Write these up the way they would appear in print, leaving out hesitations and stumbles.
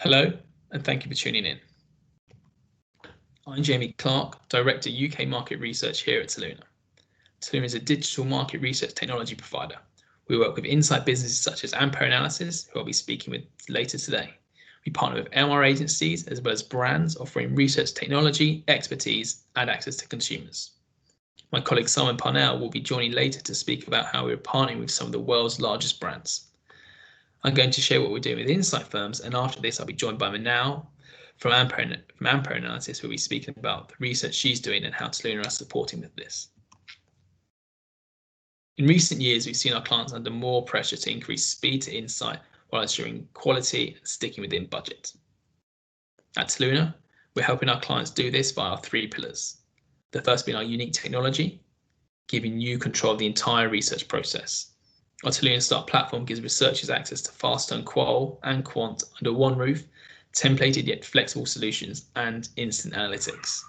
Hello, and thank you for tuning in. I'm Jamie Clark, Director UK Market Research here at Toluna. Toluna is a digital market research technology provider. We work with insight businesses such as Ampere Analysis, who I'll be speaking with later today. We partner with MR agencies as well as brands offering research technology, expertise, and access to consumers. My colleague Simon Parnell will be joining later to speak about how we're partnering with some of the world's largest brands. I'm going to share what we're doing with insight firms, and after this I'll be joined by Manal from Ampere Analysis, who will be speaking about the research she's doing and how Toluna are supporting with this. In recent years, we've seen our clients under more pressure to increase speed to insight while ensuring quality and sticking within budget. At Toluna, we're helping our clients do this via our 3 pillars. The first being our unique technology, giving you control of the entire research process. Our Toluna Start platform gives researchers access to fast and qual and quant under one roof, templated yet flexible solutions, and instant analytics.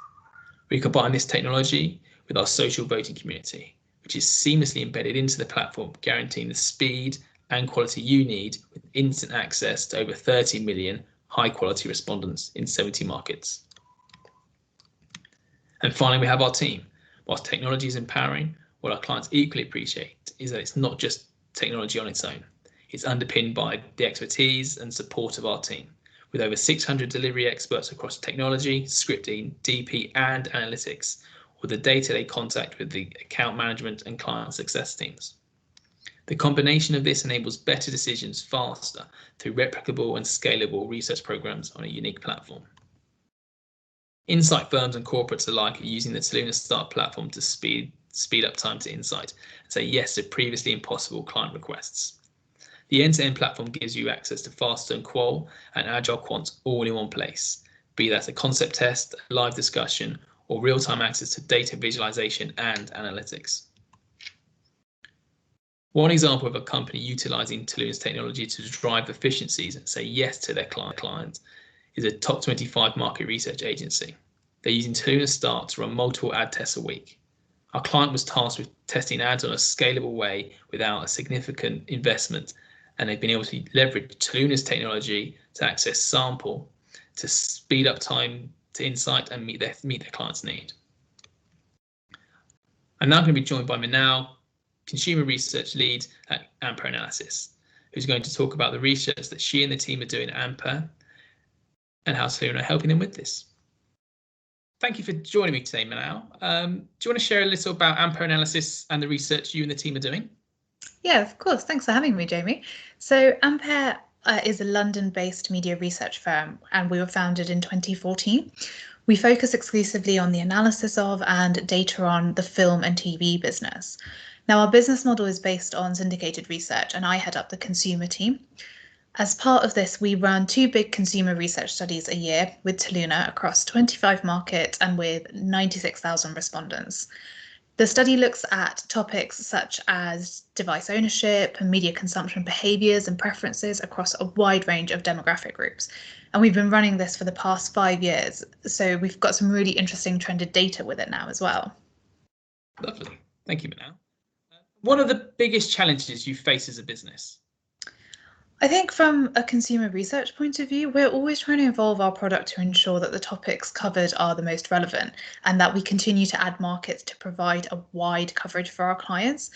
We combine this technology with our social voting community, which is seamlessly embedded into the platform, guaranteeing the speed and quality you need with instant access to over 30 million high-quality respondents in 70 markets. And finally, we have our team. Whilst technology is empowering, what our clients equally appreciate is that it's not just technology on its own. It's underpinned by the expertise and support of our team, with over 600 delivery experts across technology, scripting, DP, and analytics, with the day-to-day contact with the account management and client success teams. The combination of this enables better decisions faster through replicable and scalable research programs on a unique platform. Insight firms and corporates alike are using the Toluna Start platform to speed up time to insight and say yes to previously impossible client requests. The end-to-end platform gives you access to fast and qual and agile quants all in one place, be that a concept test, a live discussion, or real-time access to data visualization and analytics. One example of a company utilizing Toluna's technology to drive efficiencies and say yes to their clients is a top 25 market research agency. They're using Toluna Start to run multiple ad tests a week. Our client was tasked with testing ads on a scalable way without a significant investment, and they've been able to leverage Toluna's technology to access sample to speed up time to insight and meet their client's need. I'm now going to be joined by Manal, consumer research lead at Ampere Analysis, who's going to talk about the research that she and the team are doing at Ampere and how Toluna are helping them with this. Thank you for joining me today, Manal. Do you want to share a little about Ampere Analysis and the research you and the team are doing? Yeah, of course. Thanks for having me, Jamie. So Ampere is a London-based media research firm, and we were founded in 2014. We focus exclusively on the analysis of and data on the film and TV business. Now, our business model is based on syndicated research, and I head up the consumer team. As part of this, we run 2 big consumer research studies a year with Toluna across 25 markets and with 96,000 respondents. The study looks at topics such as device ownership and media consumption behaviours and preferences across a wide range of demographic groups. And we've been running this for the past 5 years, so we've got some really interesting trended data with it now as well. Lovely. Thank you, Manal. What are the biggest challenges you face as a business? I think from a consumer research point of view, we're always trying to evolve our product to ensure that the topics covered are the most relevant and that we continue to add markets to provide a wide coverage for our clients.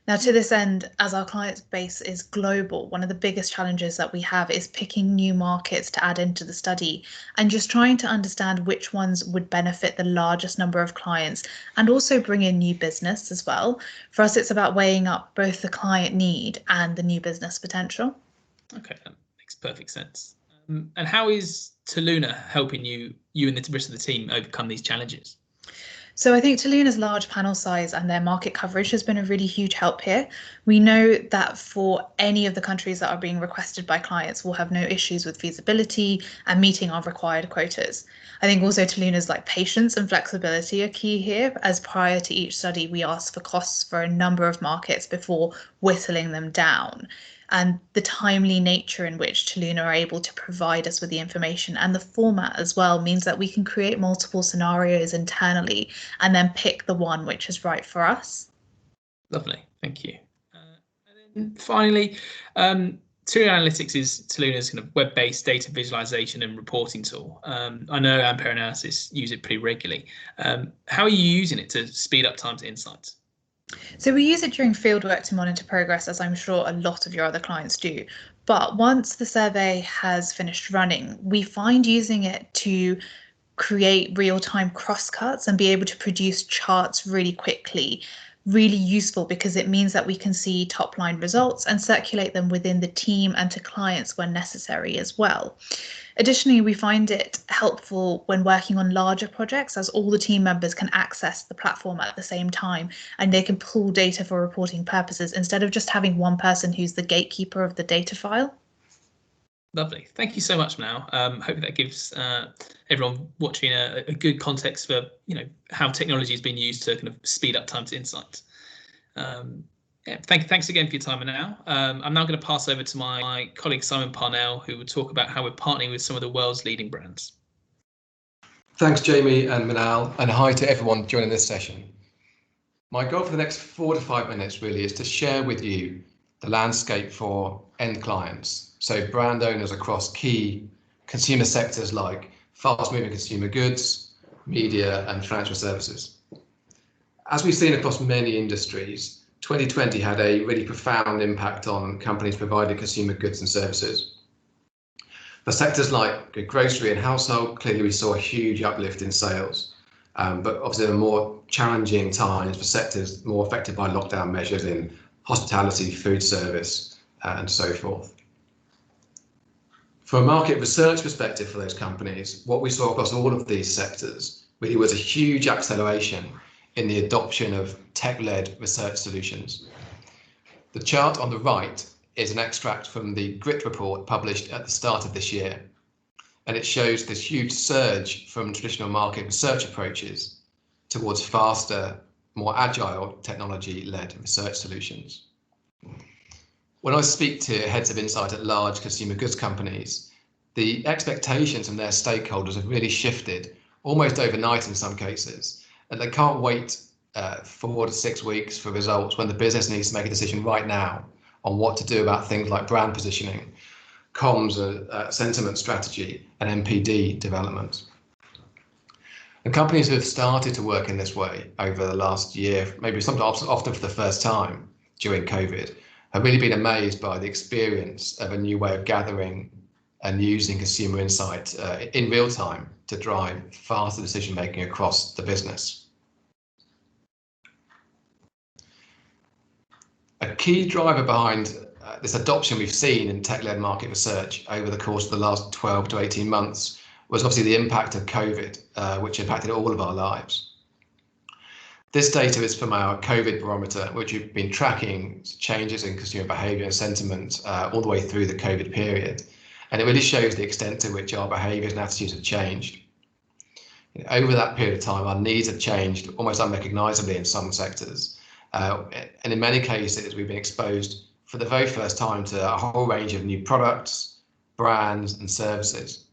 Now, to this end, as our client base is global, one of the biggest challenges that we have is picking new markets to add into the study and just trying to understand which ones would benefit the largest number of clients and also bring in new business as well. For us, it's about weighing up both the client need and the new business potential. Okay, that makes perfect sense. And how is Toluna helping you and the rest of the team overcome these challenges? So I think Toluna's large panel size and their market coverage has been a really huge help here. We know that for any of the countries that are being requested by clients, we'll have no issues with feasibility and meeting our required quotas. I think also Toluna's patience and flexibility are key here, as prior to each study, we ask for costs for a number of markets before whittling them down. And the timely nature in which Toluna are able to provide us with the information and the format as well means that we can create multiple scenarios internally and then pick the one which is right for us. Lovely, thank you. And then finally, Toluna Analytics is Toluna's kind of web-based data visualization and reporting tool. I know Ampere Analysis use it pretty regularly. How are you using it to speed up time to insights? So we use it during fieldwork to monitor progress, as I'm sure a lot of your other clients do. But once the survey has finished running, we find using it to create real-time crosscuts and be able to produce charts really quickly really useful, because it means that we can see top line results and circulate them within the team and to clients when necessary as well. Additionally, we find it helpful when working on larger projects, as all the team members can access the platform at the same time and they can pull data for reporting purposes instead of just having one person who's the gatekeeper of the data file. Lovely. Thank you so much, Manal. Hope that gives everyone watching a good context for how technology has been used to kind of speed up time to insight. Thanks again for your time, Manal. I'm now going to pass over to my colleague Simon Parnell, who will talk about how we're partnering with some of the world's leading brands. Thanks, Jamie and Manal, and hi to everyone joining this session. My goal for the next 4 to 5 minutes really is to share with you the landscape for end clients, so brand owners across key consumer sectors like fast-moving consumer goods, media and financial services. As we've seen across many industries, 2020 had a really profound impact on companies providing consumer goods and services. For sectors like grocery and household, clearly we saw a huge uplift in sales, but obviously there were more challenging times for sectors more affected by lockdown measures in hospitality, food service, and so forth. From a market research perspective for those companies, what we saw across all of these sectors really was a huge acceleration in the adoption of tech-led research solutions. The chart on the right is an extract from the GRIT report published at the start of this year, and it shows this huge surge from traditional market research approaches towards faster, more agile technology-led research solutions. When I speak to heads of insight at large consumer goods companies, the expectations from their stakeholders have really shifted almost overnight in some cases, and they can't wait 4 to 6 weeks for results when the business needs to make a decision right now on what to do about things like brand positioning, comms, sentiment strategy, and MPD development. And companies who have started to work in this way over the last year, maybe sometimes often for the first time during COVID, have really been amazed by the experience of a new way of gathering and using consumer insight in real time to drive faster decision making across the business. A key driver behind this adoption we've seen in tech-led market research over the course of the last 12 to 18 months was obviously the impact of COVID, which impacted all of our lives. This data is from our COVID barometer, which we've been tracking changes in consumer behaviour and sentiment all the way through the COVID period. And it really shows the extent to which our behaviours and attitudes have changed. Over that period of time, our needs have changed almost unrecognisably in some sectors. And in many cases, we've been exposed for the very first time to a whole range of new products, brands and services.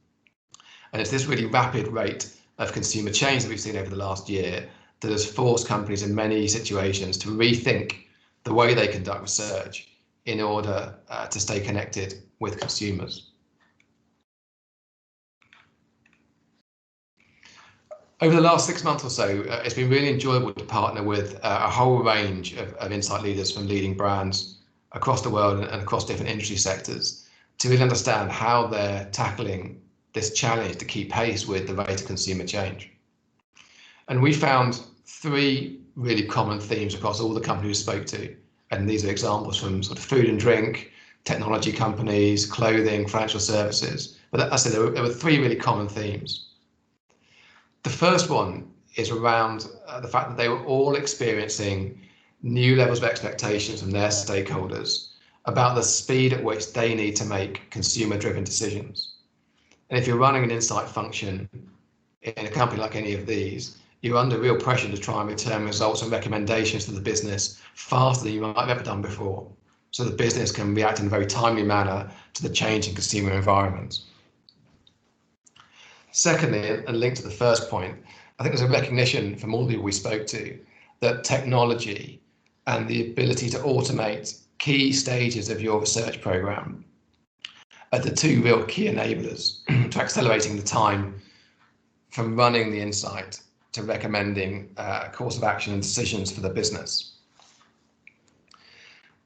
And it's this really rapid rate of consumer change that we've seen over the last year that has forced companies in many situations to rethink the way they conduct research in order to stay connected with consumers. Over the last 6 months or so, it's been really enjoyable to partner with a whole range of insight leaders from leading brands across the world and across different industry sectors to really understand how they're tackling this challenge to keep pace with the rate of consumer change. And we found 3 really common themes across all the companies we spoke to. And these are examples from sort of food and drink, technology companies, clothing, financial services. But as I said, there were 3 really common themes. The first one is around the fact that they were all experiencing new levels of expectations from their stakeholders about the speed at which they need to make consumer-driven decisions. And if you're running an insight function in a company like any of these, you're under real pressure to try and return results and recommendations to the business faster than you might have ever done before, so the business can react in a very timely manner to the changing consumer environment. Secondly, and linked to the first point, I think there's a recognition from all the people we spoke to that technology and the ability to automate key stages of your research program are the two real key enablers to accelerating the time from running the insight to recommending a course of action and decisions for the business.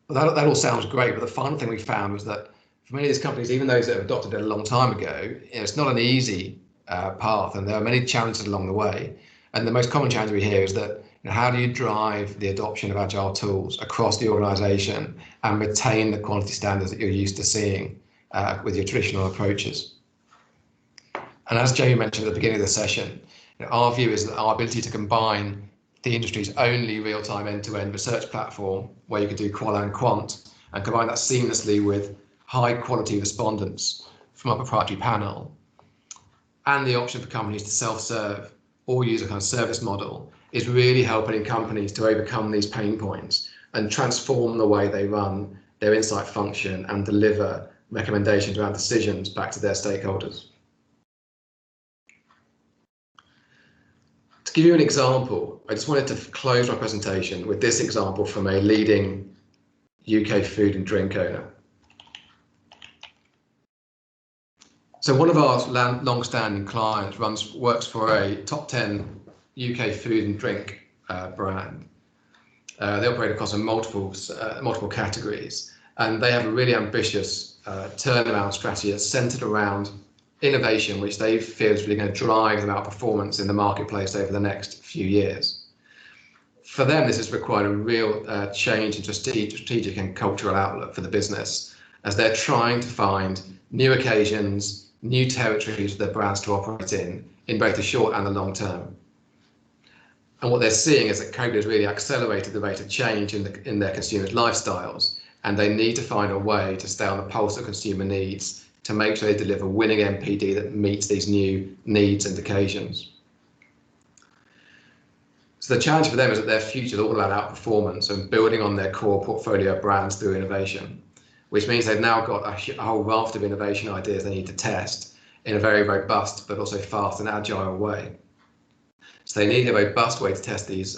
Well, that all sounds great, but the final thing we found was that for many of these companies, even those that have adopted it a long time ago, it's not an easy path, and there are many challenges along the way. And the most common challenge we hear is that how do you drive the adoption of agile tools across the organization and retain the quality standards that you're used to seeing with your traditional approaches? And as Jamie mentioned at the beginning of the session, our view is that our ability to combine the industry's only real-time end-to-end research platform, where you can do qual and quant, and combine that seamlessly with high-quality respondents from a proprietary panel, and the option for companies to self-serve or use a kind of service model, is really helping companies to overcome these pain points and transform the way they run their insight function and deliver recommendations around decisions back to their stakeholders. To give you an example, I just wanted to close my presentation with this example from a leading UK food and drink owner. So one of our long-standing clients works for a top 10 UK food and drink brand. They operate across multiple categories, and they have a really ambitious turnaround strategy that's centered around innovation, which they feel is really going to drive them outperformance in the marketplace over the next few years. For them, this has required a real change in strategic and cultural outlook for the business, as they're trying to find new occasions, new territories for their brands to operate in both the short and the long term. And what they're seeing is that COVID has really accelerated the rate of change in their consumers' lifestyles, and they need to find a way to stay on the pulse of consumer needs to make sure they deliver winning NPD that meets these new needs and occasions. So the challenge for them is that their future is all about outperformance and building on their core portfolio of brands through innovation, which means they've now got a whole raft of innovation ideas they need to test in a very robust but also fast and agile way. So they need a robust way to test these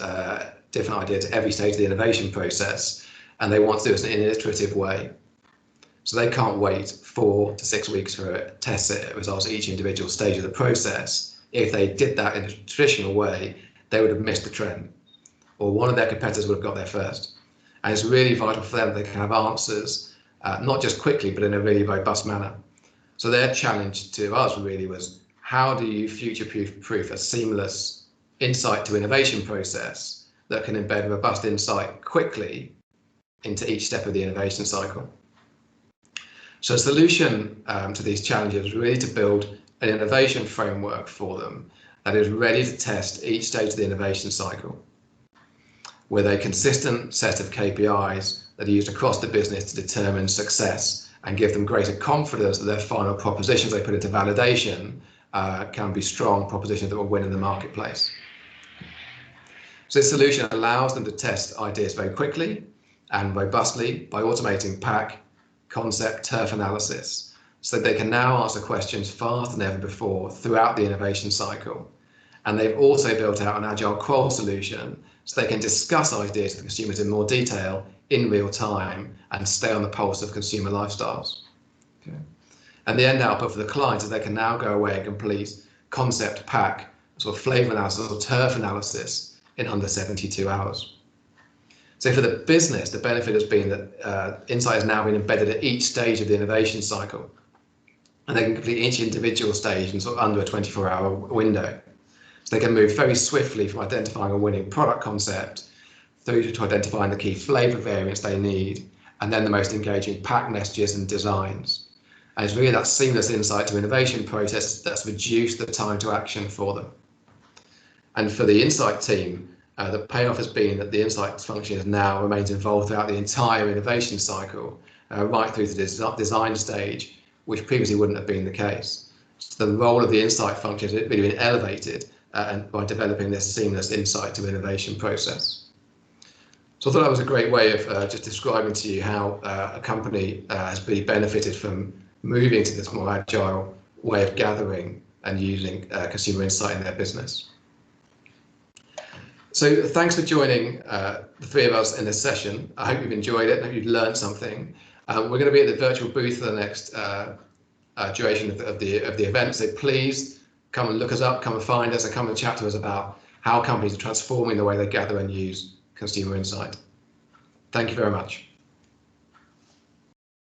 different ideas at every stage of the innovation process, and they want to do it in an iterative way. So they can't wait 4 to 6 weeks for test results at each individual stage of the process. If they did that in a traditional way, they would have missed the trend, or one of their competitors would have got there first. And it's really vital for them that they can have answers, not just quickly, but in a really robust manner. So their challenge to us really was, how do you future-proof a seamless insight to innovation process that can embed robust insight quickly into each step of the innovation cycle? So a solution to these challenges is really to build an innovation framework for them that is ready to test each stage of the innovation cycle, with a consistent set of KPIs that are used across the business to determine success and give them greater confidence that their final propositions they put into validation can be strong propositions that will win in the marketplace. So this solution allows them to test ideas very quickly and robustly by automating pack, concept, turf analysis, so that they can now answer questions faster than ever before throughout the innovation cycle. And they've also built out an agile qual solution so they can discuss ideas with consumers in more detail in real time and stay on the pulse of consumer lifestyles. Okay. And the end output for the client is they can now go away and complete concept, pack, sort of flavor analysis or turf analysis in under 72 hours. So for the business, the benefit has been that insight has now been embedded at each stage of the innovation cycle, and they can complete each individual stage in sort of under a 24-hour window. So they can move very swiftly from identifying a winning product concept through to identifying the key flavor variants they need, and then the most engaging pack messages and designs. And it's really that seamless insight to innovation process that's reduced the time to action for them. And for the insight team, the payoff has been that the insights function now remains involved throughout the entire innovation cycle, right through to the design stage, which previously wouldn't have been the case. So the role of the insight function has really been elevated and by developing this seamless insight to innovation process. So I thought that was a great way of just describing to you how a company has really benefited from moving to this more agile way of gathering and using consumer insight in their business. So thanks for joining the three of us in this session. I hope you've enjoyed it. I hope you've learned something. We're going to be at the virtual booth for the next duration of the event. So please come and look us up, come and find us, and come and chat to us about how companies are transforming the way they gather and use consumer insight. Thank you very much.